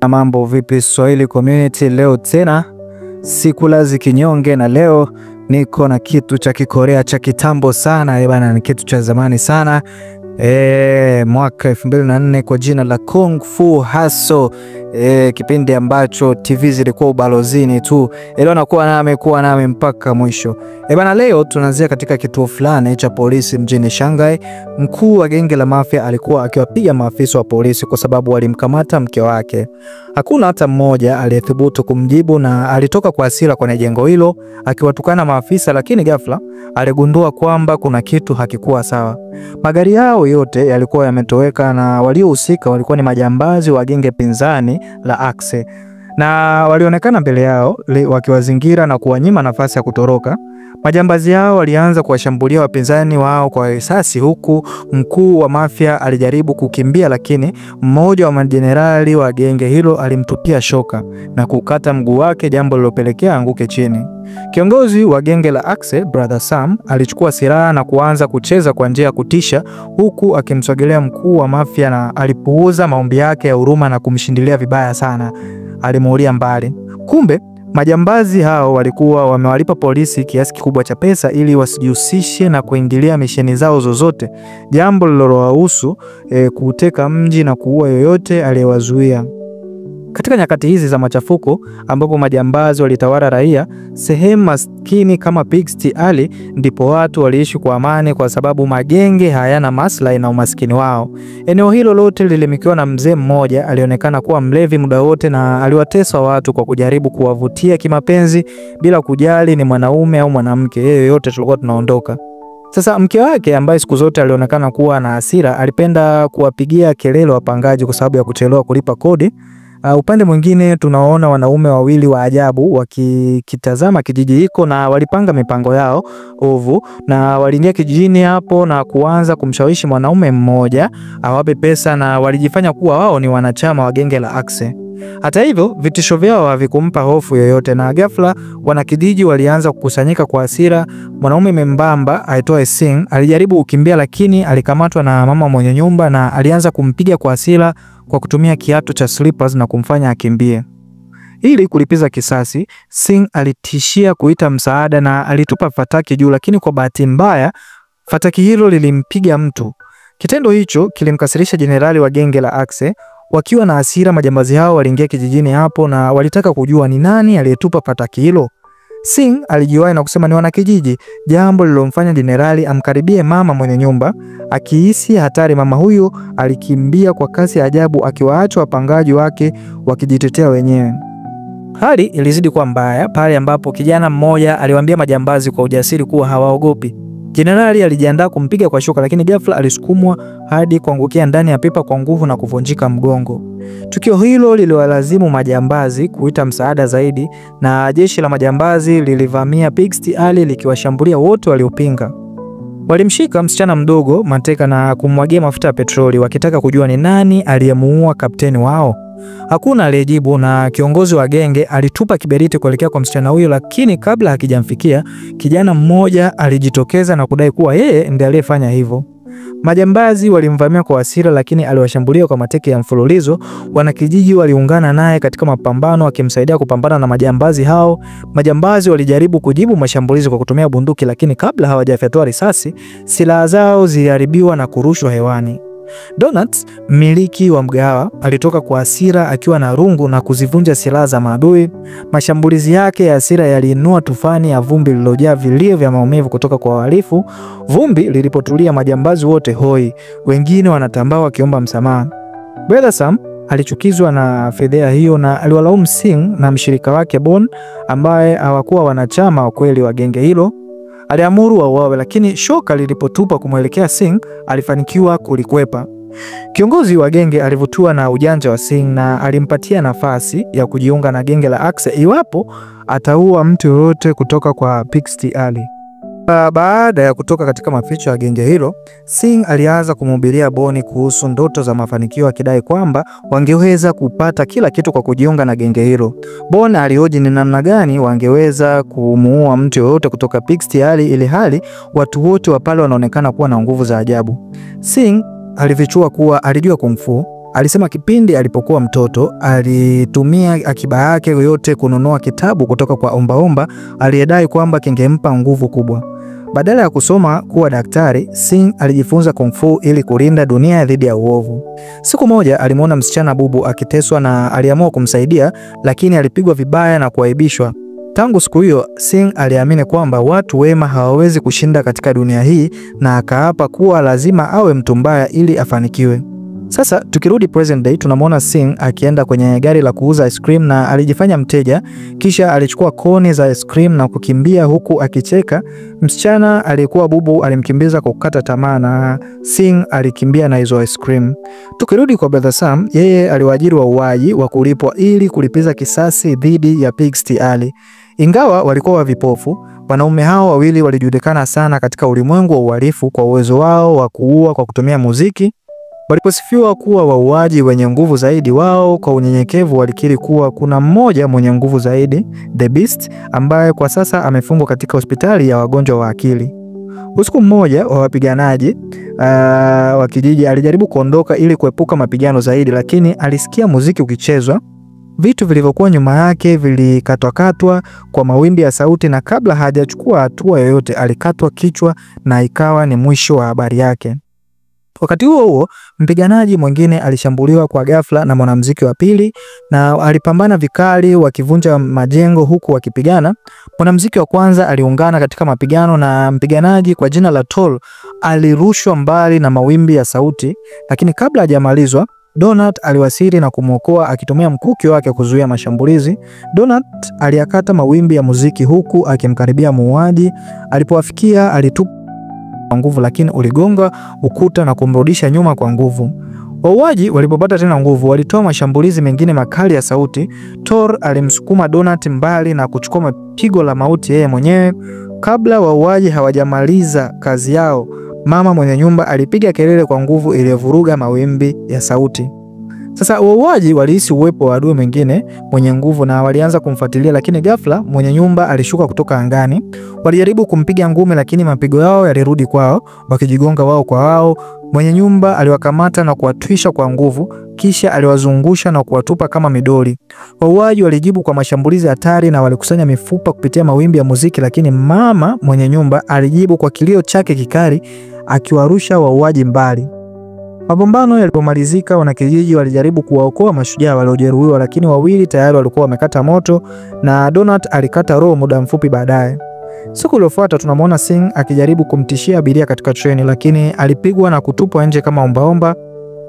Na mambo vipi Swahili community, leo tena sikulazi kinyonge, na leo niko na kitu cha Kikorea cha kitambo sana bana, ni kitu cha zamani sana mwaka 2004 kwa jina la Kung Fu Hustle. Kipindi ambacho TV zilikuwa ubalozini tu. Leo nakuwa nami mpaka mwisho. Bana, leo tunaanzia katika kituo fulani cha polisi mjini Shanghai. Mkuu wa genge la mafia alikuwa akiwapiga maafisa wa polisi kwa sababu walimkamata mke wake. Hakuna hata mmoja aliyethubutu kumjibu, na alitoka kwa hasira kwenye jengo hilo akiwatukana maafisa, lakini ghafla aligundua kwamba kuna kitu hakikuwa sawa. Magari yao yote yalikuwa yametoweka, na waliohusika walikuwa ni majambazi wa genge pinzani la Axe, na walionekana mbele yao wakiwazingira na kuwanyima nafasi ya kutoroka. Majambazi hao walianza kuwashambulia wapinzani wao kwa risasi, huku mkuu wa mafia alijaribu kukimbia, lakini mmoja wa majenerali wa genge hilo alimtupia shoka na kukata mguu wake, jambo lilopelekea anguke chini. Kiongozi wa genge la Axe, Brother Sam, alichukua silaha na kuanza kucheza kwa njia ya kutisha, huku akimsogelea mkuu wa mafia, na alipuuza maombi yake ya huruma na kumshindilia vibaya sana. Alimuulia mbali. Kumbe majambazi hao walikuwa wamewalipa polisi kiasi kikubwa cha pesa ili wasijihusishe na kuingilia misheni zao zozote, jambo lilowahusu kuteka mji na kuua yoyote aliyewazuia. Katika nyakati hizi za machafuko ambapo majambazi walitawala raia, sehemu maskini kama Pixty Alley ndipo watu waliishi kwa amani, kwa sababu magenge hayana maslahi na umaskini wao. Eneo hilo lote lilimilikiwa na mzee mmoja alionekana kuwa mlevi muda wote, na aliwatesa watu kwa kujaribu kuwavutia kimapenzi bila kujali ni mwanaume au mwanamke, yote tulikuwa tunaondoka. Sasa mke wake, ambaye siku zote alionekana kuwa na hasira, alipenda kuwapigia kelele wapangaji kwa sababu ya kuchelewa kulipa kodi. Upande mwingine tunaona wanaume wawili wa ajabu wakitazama kijiji hiko, na walipanga mipango yao ovu, na waliingia kijijini hapo na kuanza kumshawishi mwanaume mmoja awape pesa, na walijifanya kuwa wao ni wanachama wa genge la Axe. Hata hivyo, vitisho vyao havikumpa hofu yoyote, na ghafla wanakijiji walianza kukusanyika kwa hasira. Mwanaume membamba aitwaye Sing alijaribu kukimbia, lakini alikamatwa na mama mwenye nyumba, na alianza kumpiga kwa hasira kwa kutumia kiatu cha slippers na kumfanya akimbie. Ili kulipiza kisasi, Sing alitishia kuita msaada na alitupa fataki juu, lakini kwa bahati mbaya fataki hilo lilimpiga mtu. Kitendo hicho kilimkasirisha jenerali wa genge la Axe. Wakiwa na hasira, majambazi hao waliingia kijijini hapo na walitaka kujua ni nani aliyetupa fataki hilo. Sing alijiwahi na kusema ni wanakijiji, jambo lilomfanya jenerali amkaribie mama mwenye nyumba. Akihisi hatari, mama huyo alikimbia kwa kasi ya ajabu, akiwaacha wapangaji wake wakijitetea wenyewe. Hali ilizidi kuwa mbaya pale ambapo kijana mmoja aliwaambia majambazi kwa ujasiri kuwa hawaogopi. Jenerali alijiandaa kumpiga kwa shoka, lakini ghafla alisukumwa hadi kuangukia ndani ya pipa kwa nguvu na kuvunjika mgongo. Tukio hilo liliwalazimu majambazi kuita msaada zaidi, na jeshi la majambazi lilivamia Pixty Alley likiwashambulia wote waliopinga. Walimshika msichana mdogo mateka na kumwagia mafuta ya petroli, wakitaka kujua ni nani aliyemuua kapteni wao. Hakuna aliyejibu, na kiongozi wa genge alitupa kiberiti kuelekea kwa msichana huyo, lakini kabla hakijamfikia, kijana mmoja alijitokeza na kudai kuwa yeye ndiye aliyefanya hivyo. Majambazi walimvamia kwa hasira, lakini aliwashambulia kwa mateke ya mfululizo. Wanakijiji waliungana naye katika mapambano, akimsaidia kupambana na majambazi hao. Majambazi walijaribu kujibu mashambulizi kwa kutumia bunduki, lakini kabla hawajafyatua risasi, silaha zao ziliharibiwa na kurushwa hewani. Donuts, mmiliki wa mgahawa, alitoka kwa hasira akiwa na rungu na kuzivunja silaha za maadui. Mashambulizi yake ya hasira yaliinua tufani ya vumbi lililojaa vilio vya maumivu kutoka kwa wahalifu. Vumbi lilipotulia, majambazi wote hoi, wengine wanatambaa wakiomba msamaha. Brother Sam alichukizwa na fedheha hiyo na aliwalaumu Sing na mshirika wake Bon, ambaye hawakuwa wanachama wa kweli wa genge hilo. Aliamuru wauawe, lakini shoka lilipotupa kumwelekea Sing, alifanikiwa kulikwepa. Kiongozi wa genge alivutiwa na ujanja wa Sing na alimpatia nafasi ya kujiunga na genge la Axe iwapo ataua mtu yoyote kutoka kwa Pixty Alley. Baada ya kutoka katika maficho ya genge hilo, Sing alianza kumhubiria Boni kuhusu ndoto za mafanikio, akidai kwamba wangeweza kupata kila kitu kwa kujiunga na genge hilo. Boni alihoji ni namna gani wangeweza kumuua mtu yoyote kutoka Pixty Alley ili hali watu wote wa pale wanaonekana kuwa na nguvu za ajabu. Sing alifichua kuwa alijua kung fu, Alisema kipindi alipokuwa mtoto alitumia akiba yake yote kununua kitabu kutoka kwa ombaomba aliyedai kwamba kingempa nguvu kubwa. Badala ya kusoma kuwa daktari, Singh alijifunza kung fu ili kulinda dunia dhidi ya uovu. Siku moja alimuona msichana bubu akiteswa na aliamua kumsaidia, lakini alipigwa vibaya na kuaibishwa. Tangu siku hiyo, Singh aliamini kwamba watu wema hawawezi kushinda katika dunia hii na akaapa kuwa lazima awe mtu mbaya ili afanikiwe. Sasa tukirudi present day, tunamwona Singh akienda kwenye gari la kuuza ice cream na alijifanya mteja, kisha alichukua koni za ice cream na kukimbia huku akicheka. Msichana aliyekuwa bubu alimkimbiza kwa kukata tamaa na Singh alikimbia na hizo ice cream. Tukirudi kwa Brother Sam, yeye aliwaajiri wauaji wa kulipwa ili kulipiza kisasi dhidi ya Pigsty Alley. Ingawa walikuwa vipofu, wanaume hao wawili walijulikana sana katika ulimwengu wa uhalifu kwa uwezo wao wa kuua kwa kutumia muziki. Waliposifiwa kuwa wauaji wenye nguvu zaidi, wao kwa unyenyekevu walikiri kuwa kuna mmoja mwenye nguvu zaidi, The Beast, ambaye kwa sasa amefungwa katika hospitali ya wagonjwa wa akili. Usiku mmoja wa wapiganaji wa kijiji alijaribu kuondoka ili kuepuka mapigano zaidi, lakini alisikia muziki ukichezwa. Vitu vilivyokuwa nyuma yake vilikatwa kwa mawimbi ya sauti, na kabla hajachukua hatua yoyote alikatwa kichwa na ikawa ni mwisho wa habari yake. Wakati huo huo, mpiganaji mwingine alishambuliwa kwa ghafla na mwanamuziki wa pili na alipambana vikali wakivunja majengo huku wakipigana. Mwanamuziki wa kwanza aliungana katika mapigano na mpiganaji kwa jina la Tol alirushwa mbali na mawimbi ya sauti, lakini kabla hajamalizwa Donut aliwasili na kumwokoa akitumia mkuki wake kuzuia mashambulizi. Donut aliyakata mawimbi ya muziki huku akimkaribia muuaji. Alipowafikia alitupa kwa nguvu, lakini uligonga ukuta na kumrudisha nyuma kwa nguvu. Wauaji walipopata tena nguvu walitoa mashambulizi mengine makali ya sauti. Thor alimsukuma Donut mbali na kuchukua mapigo la mauti yeye mwenyewe. Kabla wauaji hawajamaliza kazi yao, mama mwenye nyumba alipiga kelele kwa nguvu iliyovuruga mawimbi ya sauti. Sasa wauaji walihisi uwepo wa adui mwingine mwenye nguvu na walianza kumfuatilia, lakini ghafla mwenye nyumba alishuka kutoka angani. Walijaribu kumpiga ngumi, lakini mapigo yao yalirudi kwao, wakijigonga wao kwa wao. Mwenye nyumba aliwakamata na kuwatwisha kwa nguvu, kisha aliwazungusha na kuwatupa kama midoli. Wauaji walijibu kwa mashambulizi hatari na walikusanya mifupa kupitia mawimbi ya muziki, lakini mama mwenye nyumba alijibu kwa kilio chake kikali akiwarusha wauaji mbali. Mapambano yalipomalizika, wanakijiji walijaribu kuwaokoa mashujaa waliojeruhiwa, lakini wawili tayari walikuwa wamekata moto na Donut alikata roho muda mfupi baadaye. Siku iliyofuata tunamwona Singh akijaribu kumtishia abiria katika treni, lakini alipigwa na kutupwa nje kama ombaomba.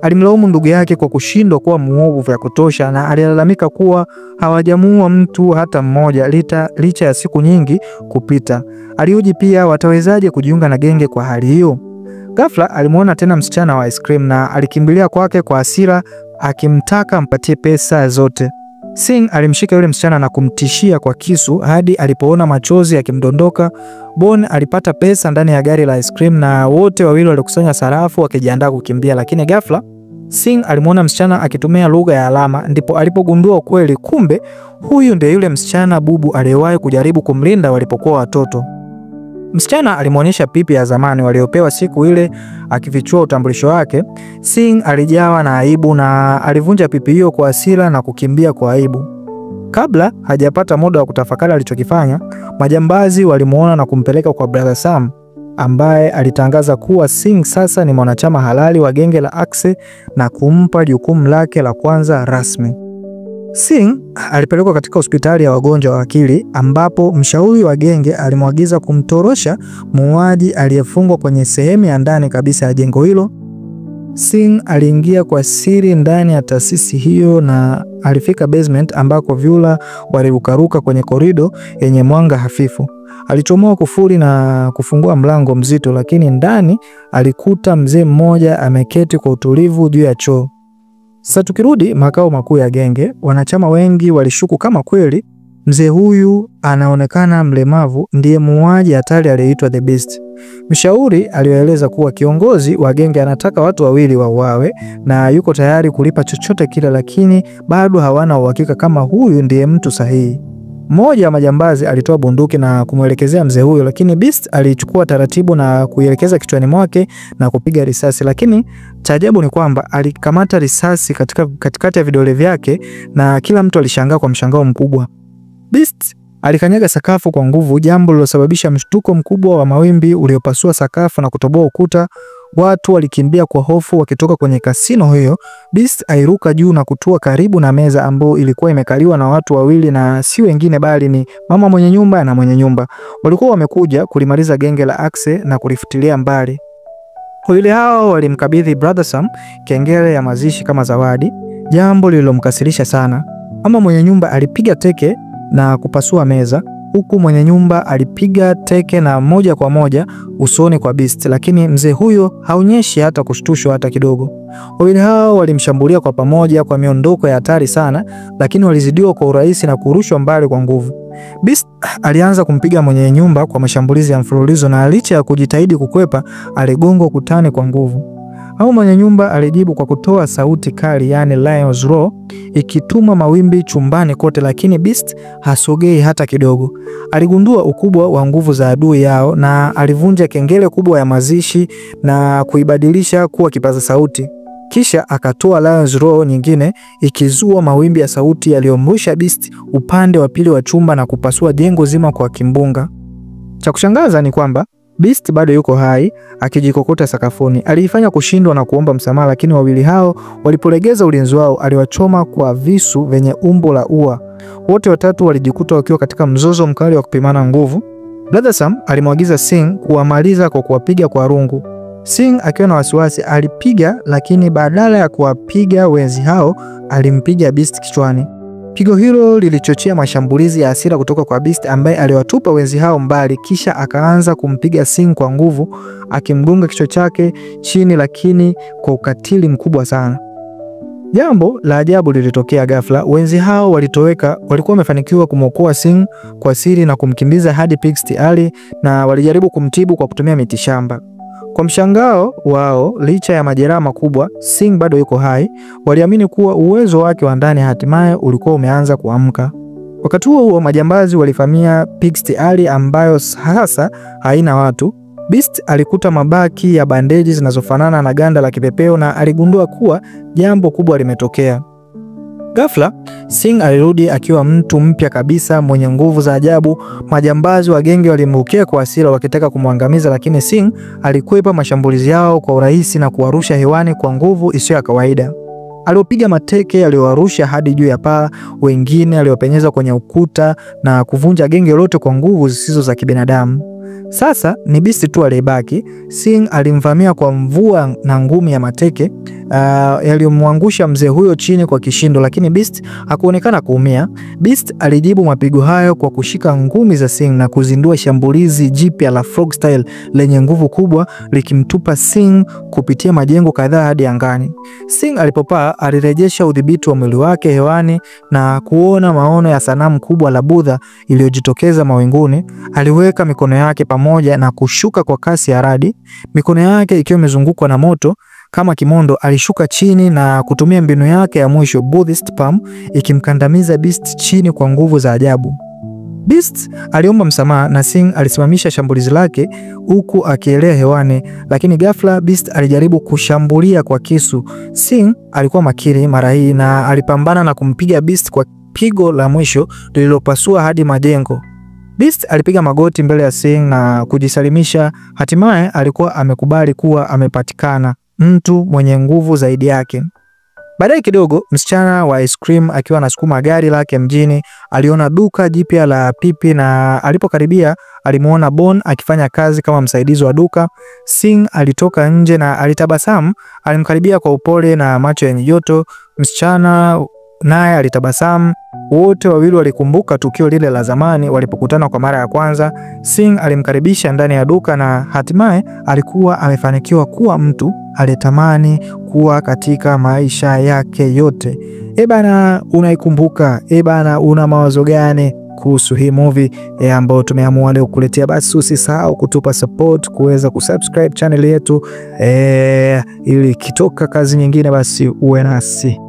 Alimlaumu ndugu yake kwa kushindwa kuwa muovu vya kutosha na alilalamika kuwa hawajamuua mtu hata mmoja licha ya siku nyingi kupita. Alihoji pia watawezaje kujiunga na genge kwa hali hiyo. Ghafla alimuona tena msichana wa ice cream na alikimbilia kwake kwa hasira akimtaka ampatie pesa zote. Singh alimshika yule msichana na kumtishia kwa kisu hadi alipoona machozi yakimdondoka. Bon alipata pesa ndani ya gari la ice cream na wote wawili walikusanya sarafu wakijiandaa kukimbia, lakini ghafla Singh alimuona msichana akitumia lugha ya alama, ndipo alipogundua ukweli. Kumbe huyu ndiye yule msichana bubu aliyewahi kujaribu kumlinda walipokuwa watoto. Msichana alimuonyesha pipi ya zamani waliopewa siku ile akifichua utambulisho wake. Singh alijawa na aibu na alivunja pipi hiyo kwa hasira na kukimbia kwa aibu. Kabla hajapata muda wa kutafakari alichokifanya, majambazi walimuona na kumpeleka kwa Brother Sam, ambaye alitangaza kuwa Singh sasa ni mwanachama halali wa genge la Axe na kumpa jukumu lake la kwanza rasmi. Singh alipelekwa katika hospitali ya wagonjwa wa akili ambapo mshauri wa genge alimwagiza kumtorosha muuaji aliyefungwa kwenye sehemu ya ndani kabisa ya jengo hilo. Singh aliingia kwa siri ndani ya taasisi hiyo na alifika basement ambako vyura walirukaruka kwenye korido yenye mwanga hafifu. Alichomoa kufuli na kufungua mlango mzito, lakini ndani alikuta mzee mmoja ameketi kwa utulivu juu ya choo. Sasa tukirudi makao makuu ya genge, wanachama wengi walishuku kama kweli mzee huyu anaonekana mlemavu ndiye muuaji hatari aliyeitwa The Beast. Mshauri aliwaeleza kuwa kiongozi wa genge anataka watu wawili wauawe na yuko tayari kulipa chochote kile, lakini bado hawana uhakika kama huyu ndiye mtu sahihi. Mmoja wa majambazi alitoa bunduki na kumwelekezea mzee huyo, lakini Beast alichukua taratibu na kuielekeza kichwani mwake na kupiga risasi. Lakini cha ajabu ni kwamba alikamata risasi katikati ya vidole vyake na kila mtu alishangaa kwa mshangao mkubwa. Beast alikanyaga sakafu kwa nguvu, jambo lilosababisha mshtuko mkubwa wa mawimbi uliopasua sakafu na kutoboa ukuta. Watu walikimbia kwa hofu wakitoka kwenye kasino hiyo. Beast aliruka juu na kutua karibu na meza ambayo ilikuwa imekaliwa na watu wawili, na si wengine bali ni mama mwenye nyumba na mwenye nyumba. Walikuwa wamekuja kulimaliza genge la Axe na kulifutilia mbali. Wawili hao walimkabidhi Brother Sam kengele ya mazishi kama zawadi, jambo lililomkasirisha sana. Mama mwenye nyumba alipiga teke na kupasua meza, huku mwenye nyumba alipiga teke na moja kwa moja usoni kwa Beast, lakini mzee huyo haonyeshi hata kushtushwa hata kidogo. Wawili hao walimshambulia kwa pamoja kwa miondoko ya hatari sana, lakini walizidiwa kwa urahisi na kurushwa mbali kwa nguvu. Beast alianza kumpiga mwenye nyumba kwa mashambulizi ya mfululizo, na licha ya kujitahidi kukwepa, aligongwa ukutani kwa nguvu. Au mwenye nyumba alijibu kwa kutoa sauti kali, yani Lion's Roar, ikituma mawimbi chumbani kote, lakini Beast hasogei hata kidogo. Aligundua ukubwa wa nguvu za adui yao na alivunja kengele kubwa ya mazishi na kuibadilisha kuwa kipaza sauti. Kisha akatoa Lion's Roar nyingine, ikizua mawimbi ya sauti yaliyomrusha Beast upande wa pili wa chumba na kupasua jengo zima kwa kimbunga. Cha kushangaza ni kwamba Beast bado yuko hai, akijikokota sakafuni. Aliifanya kushindwa na kuomba msamaha, lakini wawili hao walipolegeza ulinzi wao, aliwachoma kwa visu vyenye umbo la ua. Wote watatu walijikuta wakiwa katika mzozo mkali wa kupimana nguvu. Brother Sam alimwagiza Singh kuwamaliza kwa kuwapiga kwa rungu. Singh akiwa na wasiwasi alipiga, lakini badala ya kuwapiga wezi hao, alimpiga Beast kichwani. Pigo hilo lilichochea mashambulizi ya hasira kutoka kwa Beast, ambaye aliwatupa wezi hao mbali, kisha akaanza kumpiga Singh kwa nguvu, akimgonga kichwa chake chini, lakini kwa ukatili mkubwa sana. Jambo la ajabu lilitokea ghafla. Wezi hao walitoweka. Walikuwa wamefanikiwa kumwokoa Singh kwa siri na kumkimbiza hadi Pixty Alley, na walijaribu kumtibu kwa kutumia mitishamba. Kwa mshangao wao, licha ya majeraha makubwa, Singh bado yuko hai. Waliamini kuwa uwezo wake wa ndani hatimaye ulikuwa umeanza kuamka. Wakati huo majambazi walivamia Pixty Alley ambayo sasa haina watu. Beast alikuta mabaki ya bandeji zinazofanana na ganda la kipepeo na aligundua kuwa jambo kubwa limetokea. Ghafla, Singh alirudi akiwa mtu mpya kabisa mwenye nguvu za ajabu. Majambazi wa genge walimrukia kwa hasira wakitaka kumwangamiza, lakini Singh alikwepa mashambulizi yao kwa urahisi na kuwarusha hewani kwa nguvu isiyo ya kawaida. Alipiga mateke aliyowarusha hadi juu ya paa, wengine aliopenyeza kwenye ukuta na kuvunja genge lote kwa nguvu zisizo za kibinadamu. Sasa ni Beast tu aliyebaki. Singh alimvamia kwa mvua na ngumi ya mateke yaliyomwangusha mzee huyo chini kwa kishindo, lakini Beast hakuonekana kuumia. Beast alijibu mapigo hayo kwa kushika ngumi za Singh na kuzindua shambulizi jipya la frog style lenye nguvu kubwa, likimtupa Singh kupitia majengo kadhaa hadi angani. Singh alipopaa alirejesha udhibiti wa mwili wake hewani na kuona maono ya sanamu kubwa la Buddha iliyojitokeza mawinguni. Aliweka mikono yake pamoja na kushuka kwa kasi ya radi, mikono yake ikiwa imezungukwa na moto kama kimondo. Alishuka chini na kutumia mbinu yake ya mwisho, Buddhist Palm, ikimkandamiza Beast chini kwa nguvu za ajabu. Beast aliomba msamaha na Singh alisimamisha shambulizi lake huku akielea hewani, lakini ghafla Beast alijaribu kushambulia kwa kisu. Singh alikuwa makini mara hii na alipambana na kumpiga Beast kwa pigo la mwisho lililopasua hadi majengo. Beast alipiga magoti mbele ya Singh na kujisalimisha. Hatimaye alikuwa amekubali kuwa amepatikana mtu mwenye nguvu zaidi yake. Baadaye kidogo, msichana wa ice cream akiwa anasukuma gari lake mjini aliona duka jipya la pipi, na alipokaribia alimuona Bon akifanya kazi kama msaidizi wa duka. Singh alitoka nje na alitabasamu. Alimkaribia kwa upole na macho yenye joto. Msichana naye alitabasamu. Wote wawili walikumbuka tukio lile la zamani walipokutana kwa mara ya kwanza. Singh alimkaribisha ndani ya duka na hatimaye alikuwa amefanikiwa kuwa mtu aliyetamani kuwa katika maisha yake yote. Bana, unaikumbuka? Bana, una mawazo gani kuhusu hii movie ambayo tumeamua leo kukuletea? Basi usisahau kutupa support, kuweza kusubscribe channel yetu ili kitoka kazi nyingine basi uwe nasi.